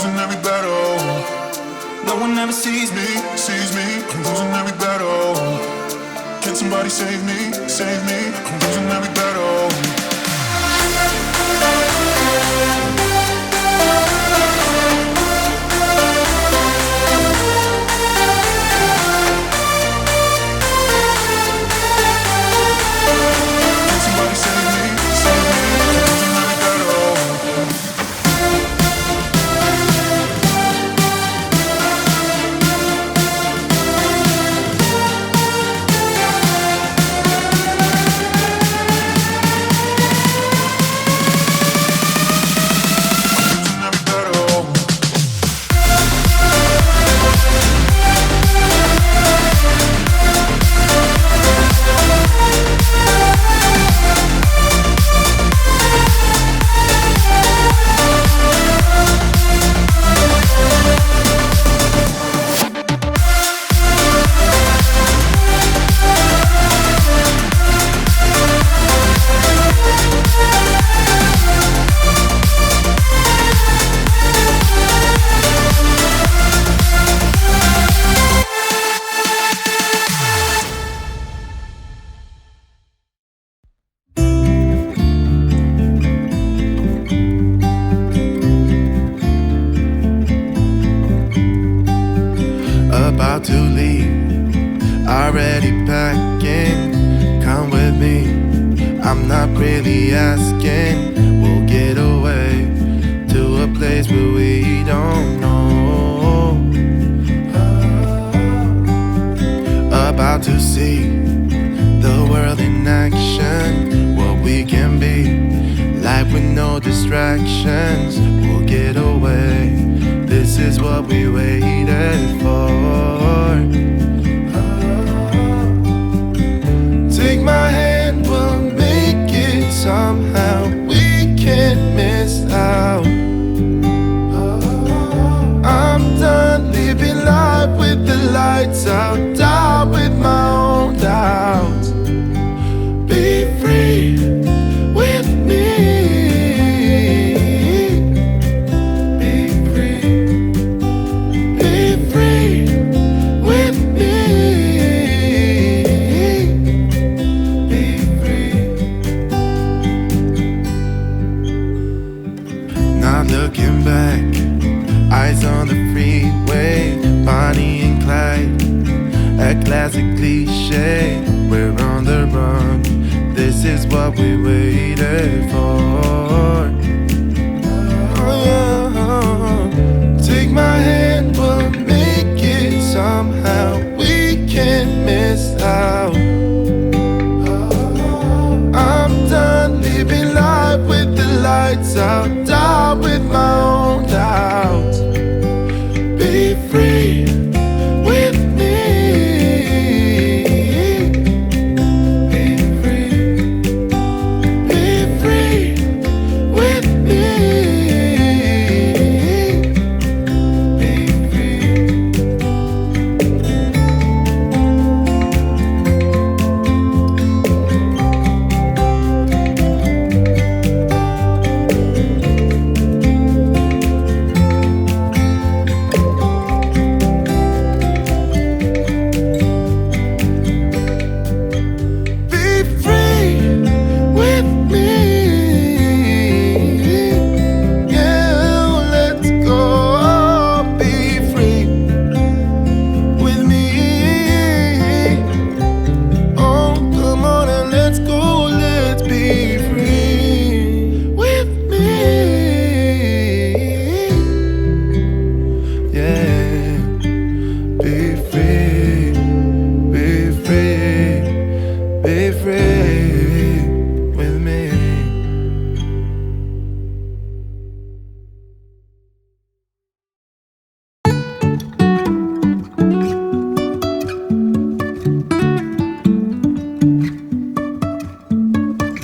losing every battle. No one ever sees me, I'm losing every battle. Can somebody save me, I'm losing every battle. About to leave, already packing. Come with me, I'm not really asking. We'll get away to a place where we don't know. About to see the world in action, what we can be, life with no distractions. We'll get away, this is what we waited for. Take my hand, we'll make it somehow. We can't miss out. I'm done living life with the lights out, die with my own doubts. Be free with me. Looking back, eyes on the freeway, Bonnie and Clyde, a classic cliche. We're on the run, this is what we waited for. Oh yeah. Take my hand, we'll make it somehow. We can't miss out. I'm done living life with the lights out, die with my own doubts. Be free with me. Be free. Be free with me. Be free.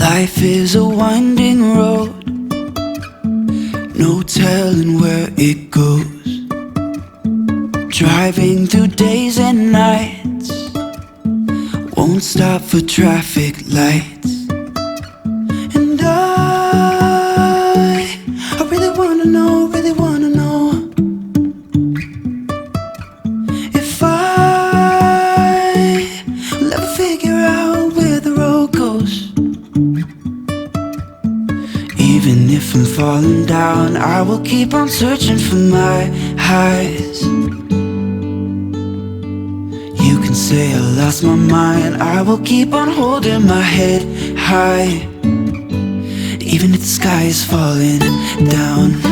Life is a winding road, no telling where it goes. Driving through days and nights, won't stop for traffic lights. And I really wanna know down, I will keep on searching for my highs. You can say I lost my mind, I will keep on holding my head high, even if the sky is falling down.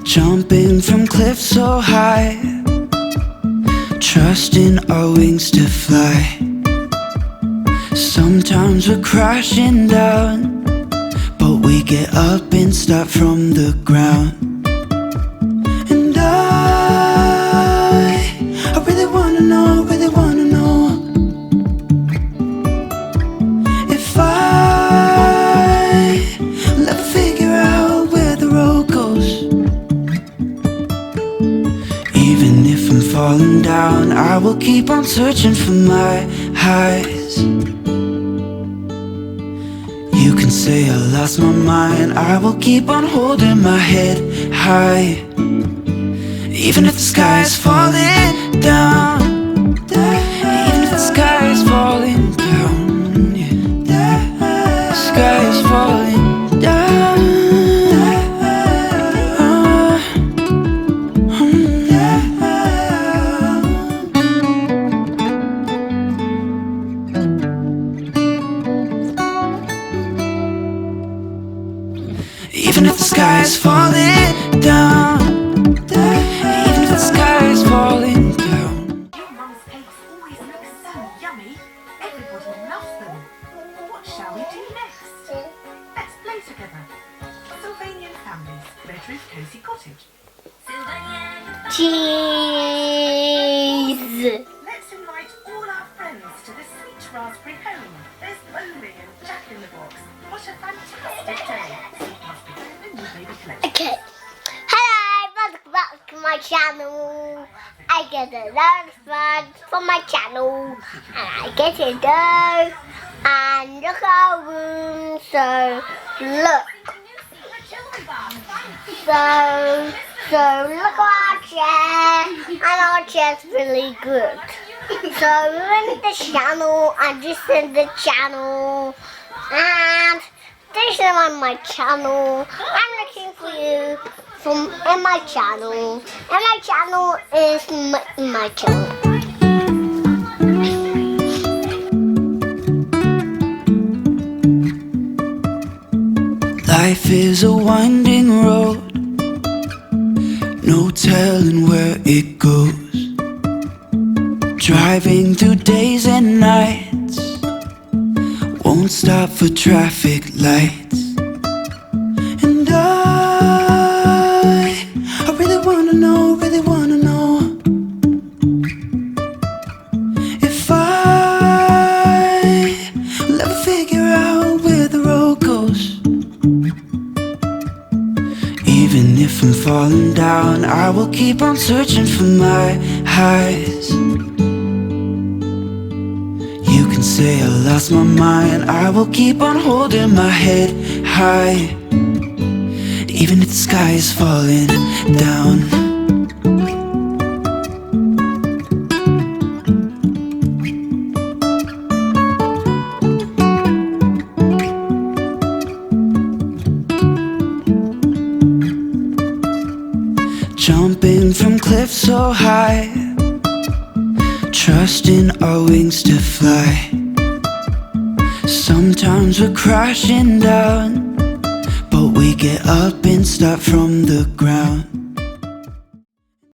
Jumping from cliffs so high, trusting our wings to fly. Sometimes we're crashing down, but we get up and start from the ground. And I really wanna know, really wanna know if I'll ever figure out where the road goes. Even if I'm falling down, I will keep on searching for my highs. You can say I lost my mind, I will keep on holding my head high, even if the sky is falling down. Even if the sky is falling down, yeah. The sky is falling down. Even if the sky is falling down, even if the sky is falling down. Your mum's cakes always look so yummy. Everybody loves them. What shall we do next? Let's play together. Sylvanian Families, Redroof Cozy Cottage. Cheese. Let's invite all our friends to the sweet raspberry home. There's bowling and Jack in the Box. What a fantastic day. It must be open with baby collection. Okay. Hello, welcome back to my channel. I get a lot of fun from my channel, and I get to go and look at our room. So look. So look at our chair, and our chair's really good. So we're in the channel, and just in the channel, and this is on my channel. I'm looking for you in my channel, and my channel is my channel. Life is a winding road, no telling where it goes. Driving through days and nights, won't stop for traffic lights. And I really wanna know, really wanna know if I'll ever figure out where the road goes. Even if I'm falling down, I will keep on searching for my highs. You can say I lost my mind, I will keep on holding my head high, even if the sky is falling down. Jumping from cliffs so high, trusting our wings to fly. Sometimes we're crashing down, but we get up and start from the ground.